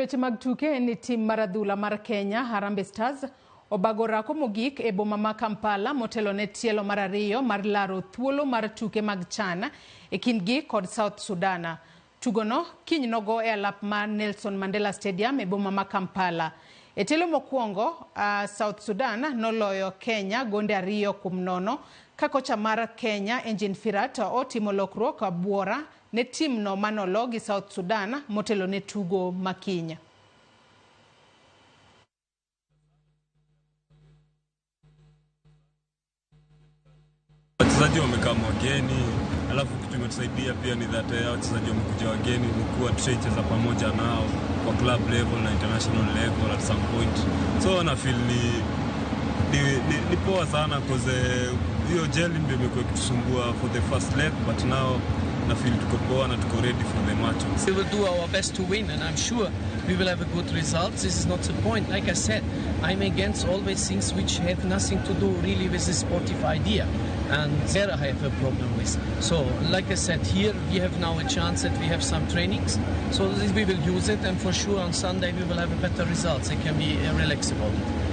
Weche mag tuke ni tim maradhula mar Kenya Harambee Stars obago orako mogik e boma ma Kampala motelo ne tielo mar ariyo mar laro thuolo mar tuke mag CHAN e kindgi kod South Sudan. Tugono kiny nogo e alap mar Nelson Mandela Stadium e boma ma Kampala. E tielo mokwongo South Sudan noloyo Kenya gonde 2-0 ka kocha mar Kenya Engine Firat otimo lokruok abuora ne tim no manolo gi South Sudan motelo ne tugo makinya. Wachezaji wamekaa wageni, alafu kitu imetusaidia pia ni that wachezaji wamekuja wageni ni kuwa tushaicheza pamoja nao kwa club level na international level at some point. So na feel ni poa sana cause hiyo jelly ndio imekuwa ikitusumbua for the first leg, but now na feel tuko poa na tuko ready for the match. We will do our best to win, and I'm sure we will have a good result. This is not the point. Like I said, I'm against always things which have nothing to do really with the sportive idea. And there I have a problem with. So, like I said, here we have now a chance that we have some trainings. So we will use it, and for sure on Sunday we will have a better results. I can be relaxed about it.